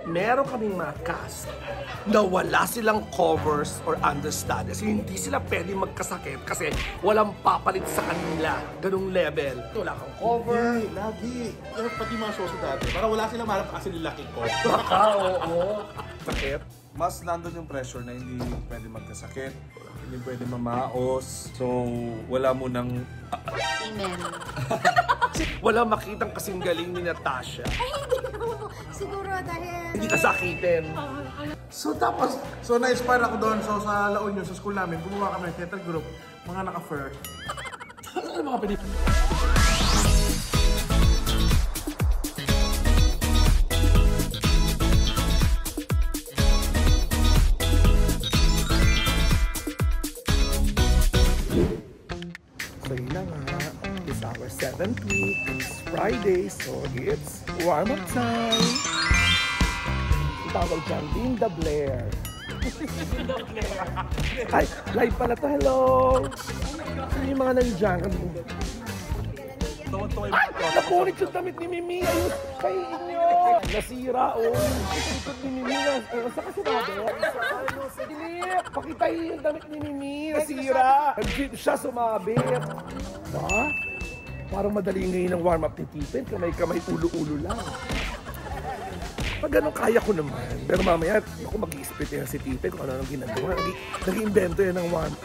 meron kaming mga cast na wala silang covers or understudies. Hindi sila pwede magkasakit kasi walang papalit sa kanila. Ganong level. Wala kang cover. Hindi, lagi. Pero pati mga shows dati, para wala silang marap kasi nilaki ko. Baka, oo. Sakit. Mas nandun yung pressure na hindi pwede magkasakit, hindi pwede mamaos. So, wala mo nang... Amen. Wala makitang kasing galing ni Natasha. Ay, hindi ko. Siguro dahil... Hindi ka sakitin. So tapos, na-inspire ako doon. So sa La Union, sa school namin, gumawa kami ng theater group, mga naka-fur. Ano mga pinip... So yun na nga, it's our 7th week, it's Friday, so it's warm-up time. Tawag dyan, Linda Blair. Ay, live pala to, hello! Ano yung mga nandiyan? Ay, napunit yung damit ni Mimi, ayun, sa inyo! Nasira, oh, yung ikot ni Mimi, sa kasinabi? Dilip, pakita yung damit ni Mimi, nasira! Nag-jeep siya, sumabit. Ba? Parang madali ngayon ang warm-up ni Tipen, kamay-kamay, ulo-ulo lang. Pag ganun, kaya ko naman. Pero mamaya, ako mag-i-split yan si Tipen kung ano nang ginagawa. Nag-i-invento yan ng warm-up.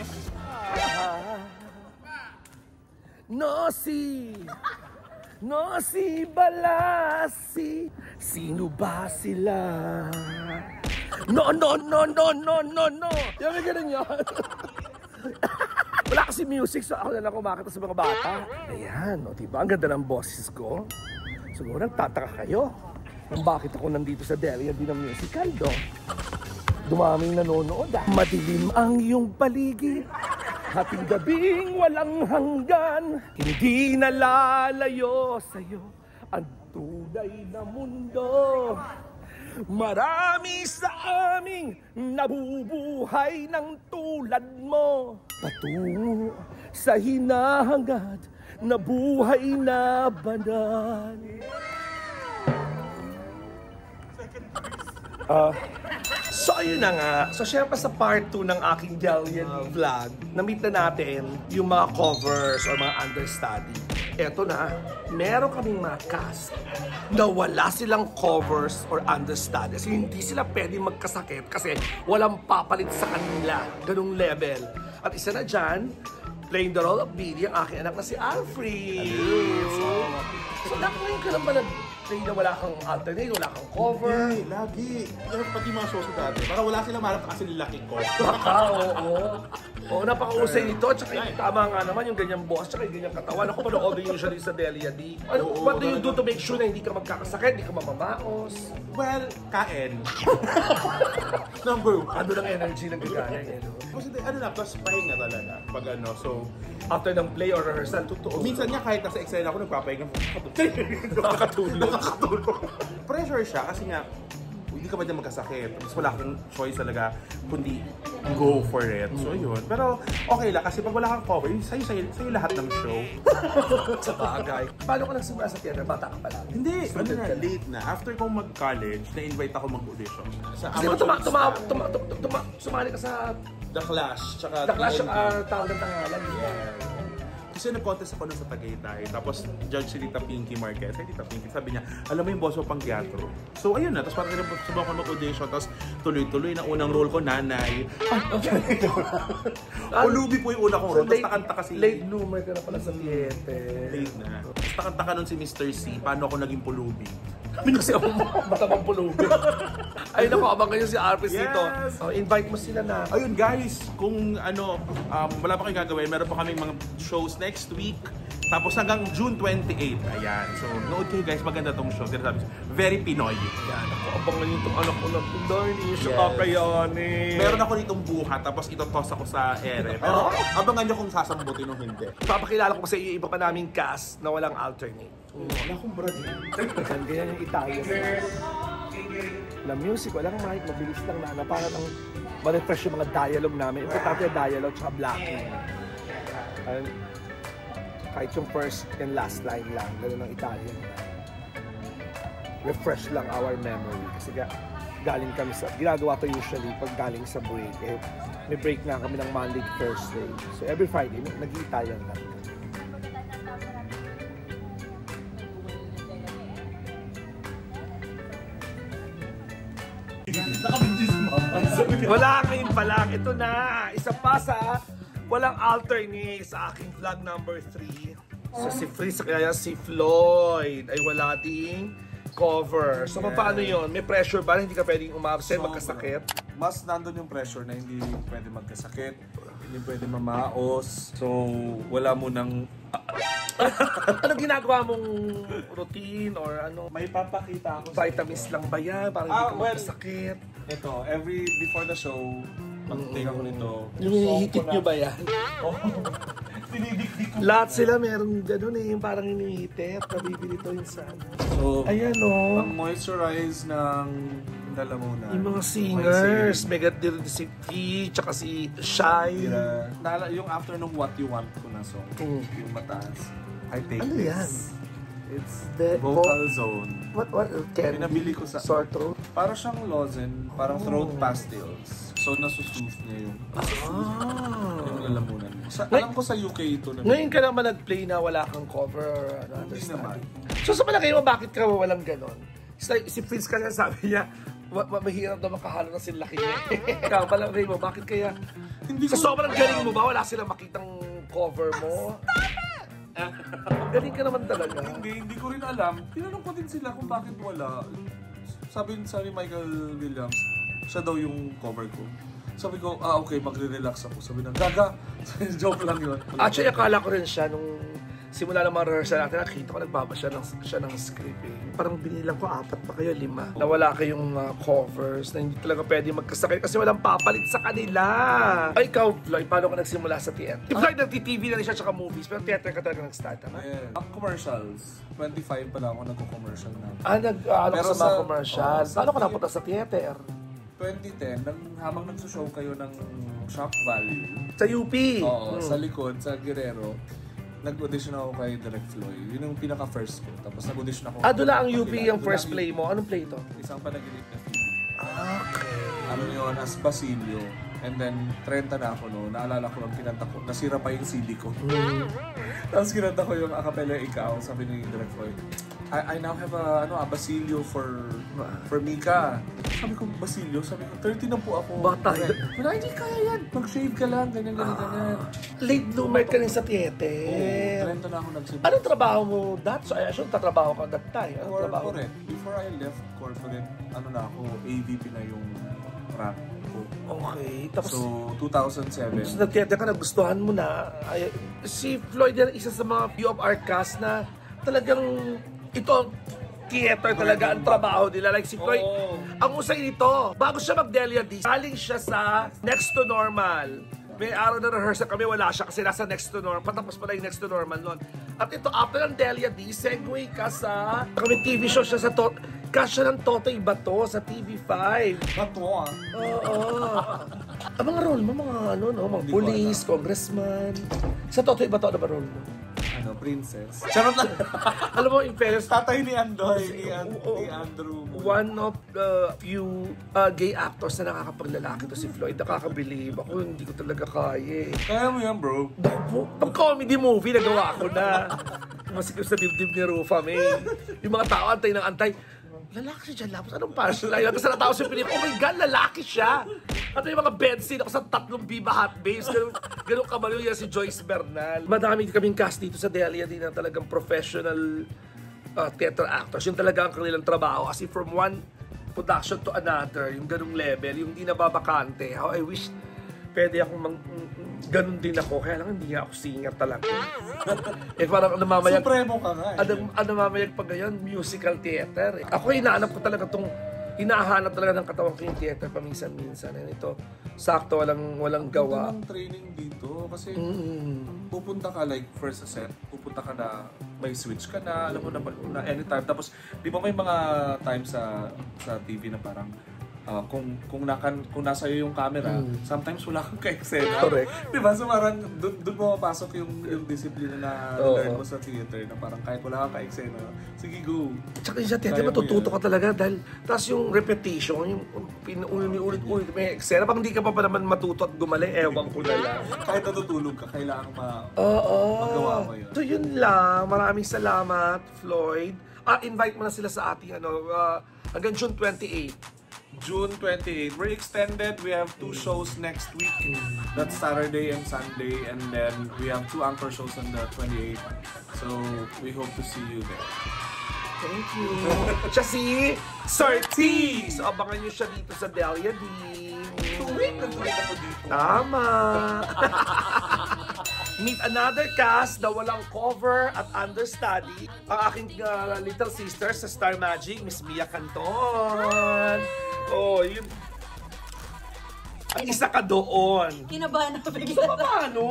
Nosi Balasi, sino ba sila? No. Yung may ganun yun. Wala kasi music, so ako na lang kumakanta sa mga bata. Ayan, o diba? Ang ganda ng boses ko. Siguro nagtataka kayo kung bakit ako nandito sa Delia din ng musical, do. Dumaming nanonood. Madilim ang iyong paligid, hating gabing walang hanggan. Hindi nalalayo sa'yo ang tunay na mundo. Marami sa aming nabubuhay ng tulad mo, patungo sa hinahangad na buhay na banal. So ayun na nga. So syempre sa part 2 ng aking Delia vlog, na-meet na natin yung mga covers or mga understudy. Eto na, meron kaming mga cast na wala silang covers or understudies. Hindi sila pwede magkasakit kasi walang papalit sa kanila. Ganong level. At isa na dyan, playing the role of Billy, ang aking anak na si Alfred. So ngayon ka lang ba nag-play na wala kang alternate, wala kang cover? Hindi, lagi. Pero pati mga shows dati, para wala silang marap kasi nilaki ko. Baka, oo. Oo, napakausay nito. Tsaka yung tama nga naman yung ganyang boss, tsaka yung ganyang katawan. Ako panoodin yung siya rin sa Delia D. Ano, what do you do to make sure na hindi ka magkakasakit, hindi ka mamamaos? Well, kain. Number 1. Ano ng energy ng gagana eh, no? Kasi ano na, plus pahinga talaga. Pag ano, so... After ng play or rehearsal, totoo. Minsan nga kahit nasa eksena ako, nagpapahinga. Nakakatulog. Pressure siya kasi nga, hindi ka ba dyan magkasakit. Tapos wala akong choice talaga, kundi go for it. So yun. Pero okay lang kasi pag wala kang cover, sa'yo lahat ng show. Sa bagay. Paano ka nagsimula sa theater? Bata ka pa lang? Hindi, ano na, late na. After kong mag-college, na-invite ako mag-audition. Kasi ba sumali ka sa The Clash, tsaka The Clash, tawag ng tangalan. Kasi nag-contest ako nun sa Tagaytay. Tapos judge si Tita Pinky Marquez. Hey, Tita Pinky, sabi niya, alam mo yung boss mo pang teatro. So ayun na, tapos parang subukan ko mag-audition. Tapos tuloy-tuloy na unang role ko, nanay. Ulubi po yung una kong role. Tapos nakanta kasi... Late bloomer ka na pala sa theater. Late na. Tapos nakanta ka nun si Mr. C, paano ako naging pulubi. Kasi ako matabang pulubi. Ay naku, abangan nyo si Arpis dito. Invite mo sila na. Ayun guys, kung ano, wala pa kayong gagawin, meron pa kaming mga shows next week. Tapos hanggang June 28. Ayan. So, nood kayo guys, maganda tong show. Very Pinoy. Yan, ako, abangan nyo itong anak ko na Pinoy. Hindi siya kakayanin. Meron ako ditong buhat, tapos itotos ako sa ere. Pero abangan nyo kung sasambutin o hindi. Papakilala ko sa iyo iba pa naming cast na walang alternate. Wala akong Brazil. Ganyan yung Italian. Na music, walang mic, mabilis lang na para nang ma-refresh yung mga dialogue namin. Importante yung dialogue tsaka blocking. Kahit yung first and last line lang, gano'n ng Italian. refresh lang our memory. Kasi galing kami sa, ginagawa ko usually pag galing sa break. May break na kami ng Monday to Thursday. So every Friday, nag-iitayan lang. Wala ngayon pa lang. Ito na. Isa pa sa walang alternate sa aking vlog number 3. So si Frizz kaya si Floyd ay wala ding cover. So paano yun? May pressure ba? Hindi ka pwedeng umabsent, magkasakit? Mas nandun yung pressure na hindi pwede magkasakit, hindi pwede mamaos. So, wala mo nang... Ano ginagawa mong routine or ano? May papakita ako. Vitamins lang ba yan? Parang hindi ka well, magkasakit? Ito, before the show, mag-take ako nito. Yung hinihitit nyo ba yan? Dinidikdik ko. Lahat sila meron ganun eh, yung parang hinihitit. Nabibili to yun sa ano. So, Ayan o. ang moisturize ng lalamunan. Yung mga singers, Mega si P, tsaka si Shy. Yung after nung What You Want ko na song, yung mataas. I take Ano this. yan? It's The vocal zone. What? Candy? Pinabili ko sa... Sore throat? Parang siyang lozenge, parang throat pastilles. So, nasusooth niya yung lalamunan mo. Alam ko sa UK ito na. Ngayon ka naman nag-play na wala kang cover or ano, Hindi naman. So sa palagay mo, bakit ka walang ganon? Si Prince kasi sabi niya, mahirap daw makahalo ng sinlaki niya. Ikaw, palagay mo, bakit kaya? Sa sobrang galing mo ba, wala silang makitang cover mo? Galing ka naman talaga. Hindi ko rin alam. Tinanong ko din sila kung bakit wala. Sabi ni Michael Williams, siya daw yung cover ko. Sabi ko, okay, magre-relax ako. Sabi na, gaga. Joke lang yun. Actually, akala ko rin siya nung simula ng mga rehearsal natin, nakita ko nagbaba siya ng script eh. Parang binilang ko 4 pa kayo, 5. Na wala kayong covers, na hindi talaga pwede magkasakit kasi walang papalit sa kanila. Ay, ikaw, Floyd, paano ka nagsimula sa theater? Si Floyd, nag-TV na rin siya tsaka movies, pero theater ka talaga nag-start, ha? Yeah. Ang commercials, 25 pa lang ako nagko-commercial na. Ano Pero ka sa mga sa- commercial? sa Paano ka theater- napunta sa theater? 2010, habang nagsushow kayo ng Shock Value, Sa UP? sa likod, sa Guerrero, nag-audition ako kay Direct Floyd. Yun yung pinaka-first ko. Tapos nag-audition ako. Doon lang ang UP Doon yung first lang play mo. Anong play to? Isang panaginip na film. Okay. Ano yun, as Basilio. And then, 30 na ako no. Naalala ko lang, kinanta ko. Nasira pa yung CD ko. Tapos kinanta ko yung acapella Ikaw. Sabi ni Direct Floyd, I now have a Basilio for Mika. Sabi ko, Basilio? Sabi ko, 30 na po ako. Bata. Pero hindi kaya yan. Mag-shave ka lang, ganyan. Late bloomer ka rin sa Oo, theater. 30 na ako nag-shave. Anong trabaho mo that? So, I assume tatrabaho ka that time. Anong trabaho? Corporate. Before I left corporate, AVP na yung rap ko. Okay. Tapos, So, 2007. so nag-theater ka, nagustuhan mo na. Si Floyd yan, isa sa mga few of our cast na talagang ito, theater talaga ang trabaho nila. Like si Floyd, ang usay nito, bago siya mag-Delia D, galing siya sa Next to Normal. May araw na rehearsal kami, wala siya kasi nasa Next to Normal. Patapos pala yung Next to Normal nun. At ito, after ng Delia D, segue ka sa... Kami TV show siya sa Kasya ng Totoy Bato sa TV5. Bato Oo. Ang mga role mo, mga mga Hindi ko police, congressman. Sa Totoy Bato, ano ba role mo? Princess. Charot lang. Alam mo, in fairness, Tatay ni Andoy, ni Andrew. one of the few gay actors na nakakapaglalaki to si Floyd. Nakakabilib. Ako, hindi ko talaga kaya eh. Kaya mo yan, bro. Pag comedy movie, nagawa ko na. Masikip sa dibdib ni Rufa, May. Yung mga tao, antay ng antay. Lalaki siya, Lapos. Anong punchline? Tapos natapos yung pinik, oh my God, lalaki siya! At may mga bed scene ako sa 3 Viva Hot Babes. Ganun kabalo yan si Joyce Bernal. Madami kaming cast dito sa Delia din na talagang professional theater actors. Yung talaga ang kanilang trabaho. Kasi from one production to another, yung ganung level, yung di nababakante. How I wish pwede akong ganun din ako. Kaya lang hindi ako singer talaga. Parang namamayag. Supremo ka nga eh. Namamayag pag ganyan, musical theater. Ako hinahanap ko talaga hinahanap talaga ng katawan ko yung theater paminsan-minsan. And ito, sakto, walang gawa. Ang training dito kasi pupunta ka like first set, pupunta ka na may switch ka na, alam mo na anytime. Tapos, di ba may mga times sa TV na parang kung nasa iyo yung camera, sometimes wala kang ka-eksena. Correct. Diba? So parang doon pumapasok yung disiplina na learn mo sa theater na parang kahit wala kang ka-eksena, sige go. Tsaka sa theater, Kaya mo matututo yan. ka talaga dahil tapos yung repetition, yung ulit-ulit may eksena, pag hindi ka pa naman matuto at gumaling, ewan ko na lang. Kahit natutulog ka, kailangan Oo. magawa mo yun. So yun lang, maraming salamat, Floyd. Invite mo na sila sa ating hanggang June 28. June 28, we're extended. We have 2 shows next week. That's Saturday and Sunday. And then we have 2 anchor shows on the 28th. So we hope to see you there. Thank you. Siya si Sir T. So abangan niyo siya dito sa Delia D. Tuwing nag-tuwing ako dito. Tama. Meet another cast na walang cover at understudy. Ang aking little sister sa Star Magic, Miss Mia Canton. Oh, yun. At isa ka doon. Kinabahan ako So, bigla. paano?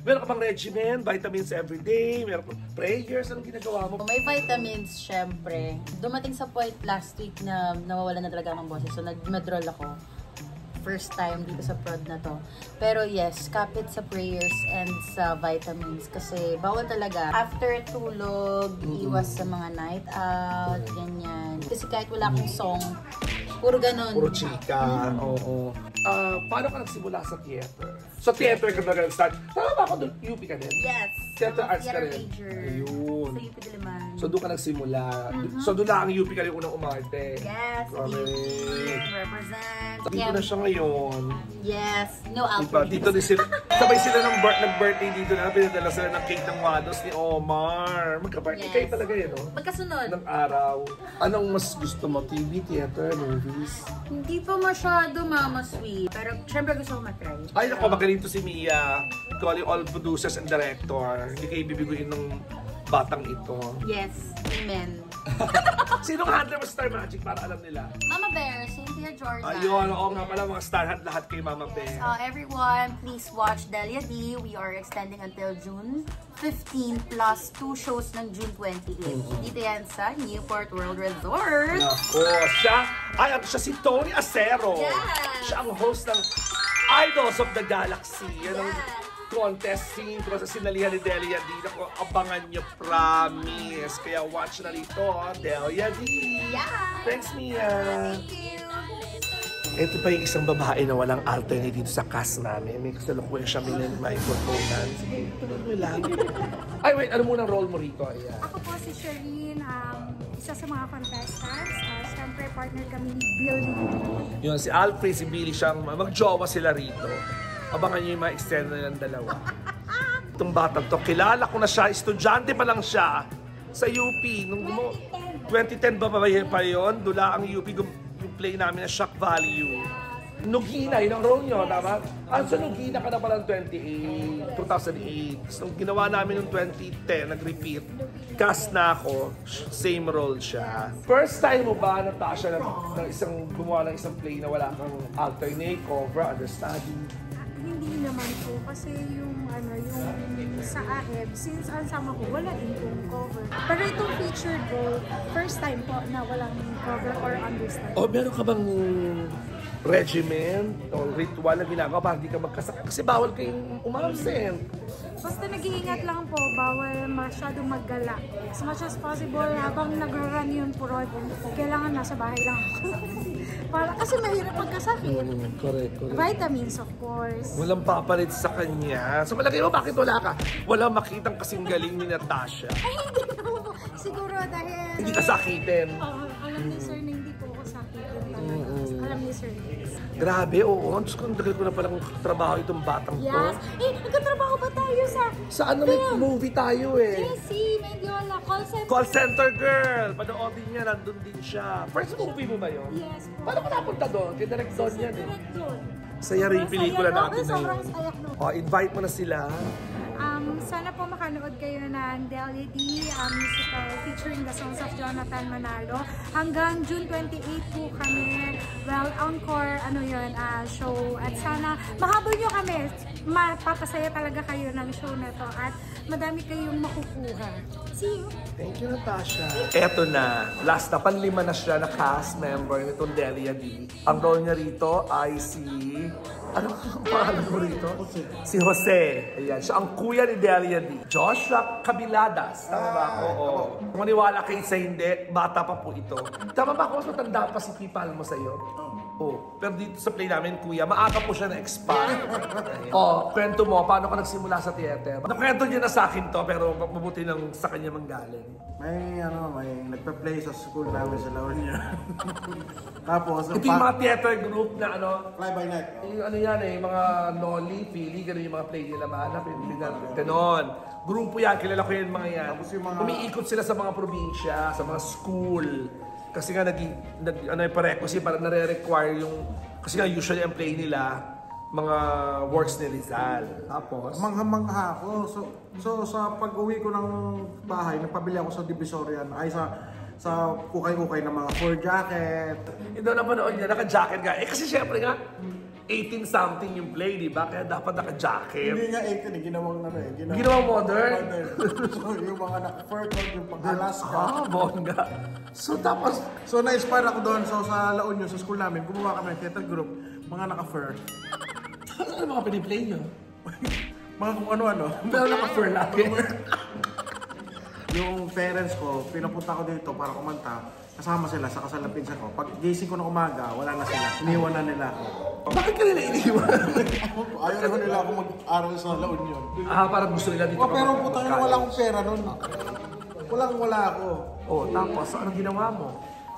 Meron ka bang regimen, vitamins everyday, meron ka prayers, anong ginagawa mo? May vitamins, syempre. Dumating sa point last week na nawawala na talaga ang boses. So, nag-medrol ako. First time dito sa prod na to. Pero yes, kapit sa prayers and sa vitamins. Kasi bawal talaga. After tulog, iwas sa mga night out, ganyan. Kasi kahit wala akong song, puro ganun. Puro chika. Oo. Paano ka nagsimula sa theater? Sa theater ka na nag-start. Tama ba ako doon? UP ka din? Yes. Theater arts ka Theater rin? major. Ayun. Sa UP Diliman. So doon ka nagsimula. So doon lang ang UP ka rin unang umarte. Yes, Correct. represent. Dito na siya ngayon. Yes, no Diba? alcohol. Dito din sila. Sabay sila ng nag-birthday dito na. Pinadala sila ng cake ng Wados ni Omar. Magka-birthday Yes. kayo talaga yun, no? Magkasunod. Ng araw. Anong mas gusto mo? TV, theater, movies? Hindi pa masyado mama sweet. Pero syempre gusto ko matry. Ay, naku, magaling to si Mia. Calling all producers and director. Hindi kayo bibiguin ng batang ito. Yes, amen. Sinong handler mo sa Star Magic para alam nila? Mama Bear, Cynthia Jordan. Ayun, oo nga pala, mga star hand lahat kay Mama Bear. Everyone, please watch Delia D. We are extending until June 15 plus 2 shows ng June 28. Dito yan sa Newport World Resort. Nako, siya si Tony Acero. Yes. Siya ang host ng Idols of the Galaxy. Yan ang contest scene ko sa sinalihan ni Delia D. Ako, abangan nyo, promise. Kaya watch na rito, Delia D. Yeah. Thanks, Mia. Thank you. Ito pa yung isang babae na walang alternate dito sa cast namin. May kasalukuyan siya microphone. Sige, tuloy mo lang. Ay, wait, ano munang role mo rito? Ayan. Ako po si Shereen, isa sa mga contestants. Siyempre, partner kami ni Billy. Yun, si Alfred, si Billy siyang mag-jowa sila rito. Abangan nyo yung mga extended nilang dalawa. Itong batang to, kilala ko na siya, estudyante pa lang siya sa UP. Nung 2010 ba pa yun? Dula ang UP, yung play namin na Shock Value. Nugina, yun ang role nyo, tama? So Nugina ka na pala ng 2008. So, nung ginawa namin noong 2010, nag-repeat. Cast na ako, same role siya. First time mo ba, Natasha, gumawa ng isang play na wala kang alternate, cover, understudy? Hindi naman po kasi yung sa AEB, since ang sama ko, wala din pong cover. Pero itong featured role, first time po na walang cover or understudy. O meron ka bang regimen o ritual na ginagawa para hindi ka magkasakit? Kasi bawal kayong umabsent. Basta nag-iingat lang po, bawal masyadong maggala. As much as possible, habang nag-run yung purod, kailangan nasa bahay lang ako. Kasi mahirap magkasakit. Correct. Vitamins, of course. Walang papalit sa kanya. So malagay mo, bakit wala ka? Walang makitang kasing galing ni Natasha. Ay, hindi po. Siguro dahil... Hindi ka sakitin. Alam ni Sir na hindi po ako sakitin talaga. Alam ni Sir. Grabe, oo. Diyos ko, dagil ko na palang trabaho itong batang to. Yes. Nagkatrabaho ba tayo sa... Saan na may movie tayo eh? Si Mendiola, call center. Call Center Girl! Panoodin niya, nandun din siya. First movie mo ba yun? Yes po. Paano ka napunta doon? Kay Direk Don yan eh. Direct yun. Saya rin yung pelikula natin na Sobrang yun. saya no. Invite mo na sila. Sana po makanood kayo ng Delia D musical featuring the songs of Jonathan Manalo. Hanggang June 28 po kami. Well, encore, show. At sana mahabol nyo kami. Mapapasaya talaga kayo ng show na to. At madami kayong makukuha. See you! Thank you, Natasha. Eto na, last na, panlima na siya na cast member nitong Delia D. Ang role niya rito ay si... Ano ang pangalan mo rito? Si Jose. Ayan, siya ang kuya ni Delia D. Joshua Cabiladas. Tama ba ako? Oo. Maniwala kayo sa hindi, bata pa po ito. Tama ba ako? Mas matanda pa si Pipal mo sa'yo? Oo. Pero dito sa play namin, kuya, maaga po siya na-expire. Kwento mo, paano ka nagsimula sa theater? Nakwento niya na sa akin to, pero mabuti nang sa kanya manggaling. May nagpa-play sa school namin sa La Union. Tapos, Ito yung mga theater group na Fly by Night. yung yan mga Noli, Pili, gano'n yung mga play nila, mahanap, gano'n. Grupo yan, kilala ko yan mga yan. Tapos yung mga... Umiikot sila sa mga probinsya, sa mga school. Kasi nga yung prerequisite, parang nare-require yung, kasi nga usually ang play nila, mga works ni Rizal. Tapos, Mangha ako. So sa pag-uwi ko ng bahay, nagpabili ako sa Divisoria, ay sa ukay-ukay ng mga fur jacket. hindi na napanood niya, naka-jacket nga. Kasi syempre nga, 18-something yung play, di ba? Kaya dapat naka-jacket. Hindi nga 18, ginawang Ginawang modern? So yung mga naka-fur coat, yung pang-Alaska. Bongga. So tapos, So na-inspire ako doon. So sa La Union, sa school namin, gumawa kami ng theater group, mga naka-fur. ano mga piniplay niyo? Mga kung ano-ano. Pero naka-fur lagi. Yung parents ko, pinapunta ko dito para kumanta. Kasama sila sa kasalapinsan ko. Pag gising ko ng umaga, wala na sila. Iniwan na nila ako. Bakit ka nila iniwan? Ayaw naman nila ako mag-aral sa La Union. Parang gusto nila dito. Pero puta na wala akong pera nun. Wala ako. Tapos, anong ginawa mo?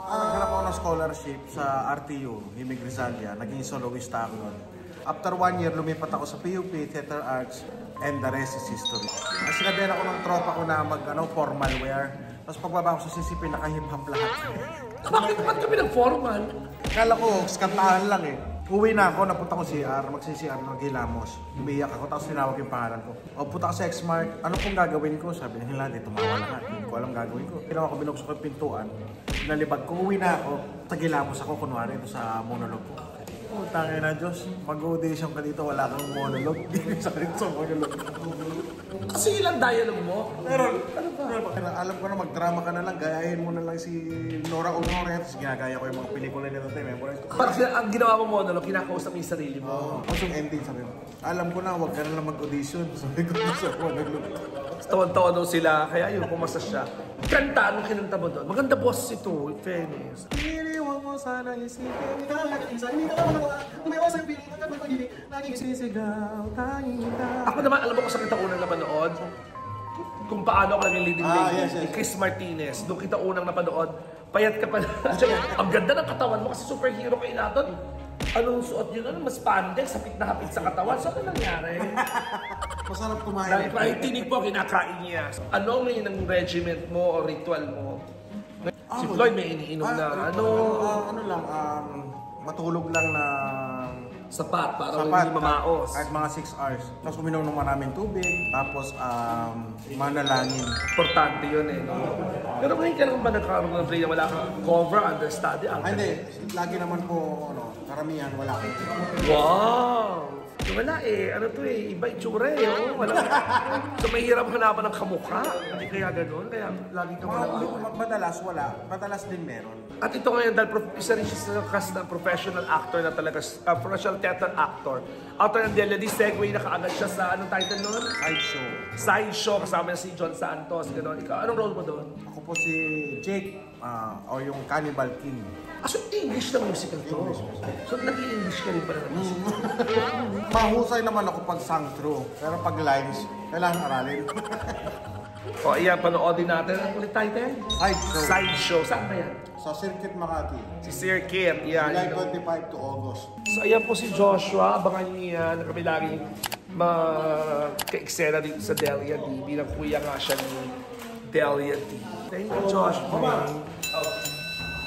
Naghanap ako ng scholarship sa RTU, Himig Rizalya. Naging soloista ako nun. After 1 year, lumipat ako sa PUP, Theater Arts, and the rest is history. Sinabihan ako ng tropa ko na formal wear. Tapos pagbaba ko sa CCP, naka-hip-hop lahat. Bakit kami ng formal? Kala ko, skantahan lang eh. Uwi na ako, napunta ko CR, magsi-CR ng Gilamos. Umiyak ako, tapos tinawag yung pangalan ko. Punta ka sa Xmart, ano pong gagawin ko? Sabi niya, hindi, tumawa lahat. Hindi ko alam gagawin ko. Ginawa ko, binuksan ko yung pintuan. Nalibag ko, uwi na ako. Sa Gilamos ako, kunwari, ito sa monologue ko. Tangin na Diyos, mag-audition ka dito, wala kang monologue. Hindi sa rin sa monologue. Kasi ilang dialogue mo? Pero alam ko na mag-drama ka na lang, gayahin mo na lang si Nora Honore. Tapos ginagaya ko yung mga pelikula nila tayo. Memorize ko. Parang ang ginawa mo monologue, kinakausap mo yung sarili mo. Tapos yung ending sabi mo, alam ko na, huwag ka na lang mag-audition. Sabi ko sa monologue. Tawan-tawa daw sila, kaya yun, pumasa siya. Kanta, anong kinanta mo doon? Maganda boss ito, in fairness. Iniwan mo sana isipin. Hindi ka lang nakakinsa, hindi ka lang magawa. Umiwas ang piling, hanggang magpagiging, laging sisigaw, tanging ka. Ako naman, alam mo kung saan kita unang napanood? Kung paano ako naging leading lady yes. ni Chris Martinez. Doon kita unang napanood. Payat ka pa. Ang ganda ng katawan mo kasi superhero kayo natin. Anong suot yun? Mas spandex, hapit na hapit sa katawan. So, ano nangyari? Masarap kumain. Dahil tinig po, kinakain niya. Ano ngayon ang regiment mo o ritual mo? Si Floyd may iniinom na ano lang, matulog lang na sapat para hindi mamaos. Kahit mga 6 hours. Tapos uminom ng maraming tubig. Tapos manalangin. Importante yun eh. No? Pero ngayon ka lang ba nagkaroon ng play na wala kang cover, understudy? Hindi. Lagi naman po, karamihan wala ko. Wow! Wala eh. Ano to eh. Iba itsura eh. Oh. Wala. So mahirap hanapan ng kamukha. Hindi kaya gano'n. Kaya lagi ka wala. Madalas wala. Madalas din meron. At ito ngayon dahil isa rin siya sa cast ng professional actor na talaga, professional theater actor. Author ng Delia D, segue na kaagad siya sa, anong title nun? Sideshow. Sideshow, kasama na si John Santos, gano'n. Ikaw, anong role mo doon? Ako po si Jake, o yung Cannibal King. So English na musical to? So nag-i-English ka rin pala na musical? Mahusay naman ako pag sang through. Pero pag lines, kailangan aralin. O ayan, panoodin natin. Ang ulit title? Sideshow. Sideshow. Saan ba yan? Sa Circuit Makati. Si Sir Kit. Yan. July 25 to August. So ayan po si Joshua. Abangan niyo yan. Kami laging ka-eksena dito sa Delia D. Bilang kuya nga siya ni Delia D. Thank you, Joshua.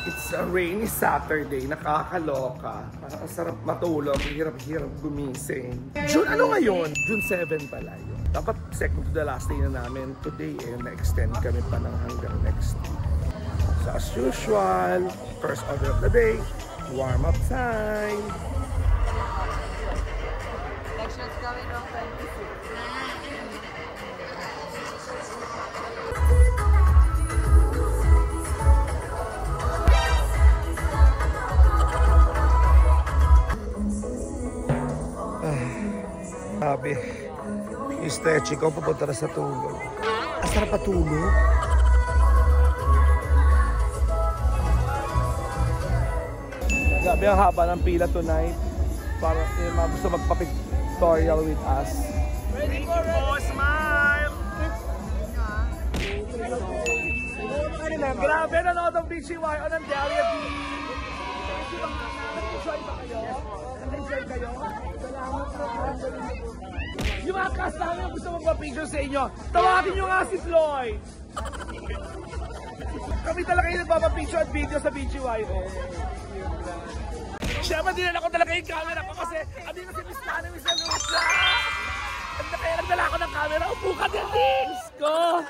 It's a rainy Saturday. Nakakaloka. Nakakasarap matulog. Hirap-hirap gumising. June, ano ngayon? June 7 pala yun. Dapat second to the last day na namin. Today, na-extend kami pa ng hanggang next day. So as usual, first order of the day, Warm up time. Next shot's going on 26. Sabi, yung stretching ko, pupunta na sa tulog. Sarap patulog. Grabe ang haba ng pila tonight. Para yung mga gusto magpa-pictorial with us. Ready for it? Smile! Grabe, nanood ang BGY o ng Dahlia B. Nag-enjoy ba kayo? Nag-enjoy kayo? Yung mga cast namin ang gusto magpa-picture sa inyo, tawagin nyo nga si Floyd! Kami talaga yung nagpapapicture at video sa BGY. Siyempre, dinala ko talaga yung camera ko kasi hindi kasi Miss Lana, Miss Luisa! Kaya nagdala ko ng camera, upo ka din, Dings ko!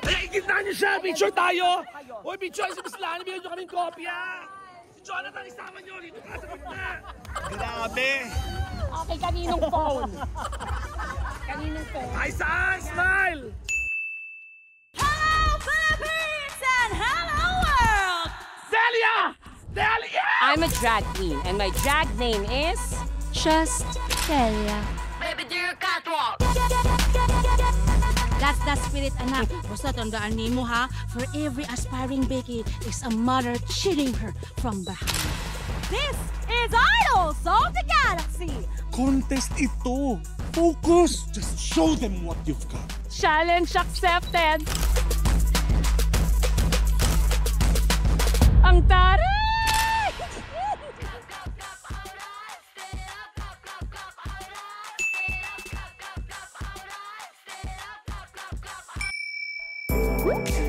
Ay, ikita niyo siya! Picture tayo! Uy, picture si Miss Lana, bigyan niyo kaming kopya! Si Jonathan, isama niyo! Dito ka sa gitna! Grabe! Okay, kaninong phone? Kaninong phone? Ay, saan? Smile! Hello, Philippines! And hello, world! Delia! Delia! I'm a drag queen, and my drag name is... Just Delia. Baby, do your catwalk. That's the spirit, anak. Basta tandaan mo, ha? For every aspiring Becky is a mother cheating her from behind. This is Idols of the Galaxy. Contest ito. Focus. Just show them what you've got. Challenge accepted. Ang taray! Stay up,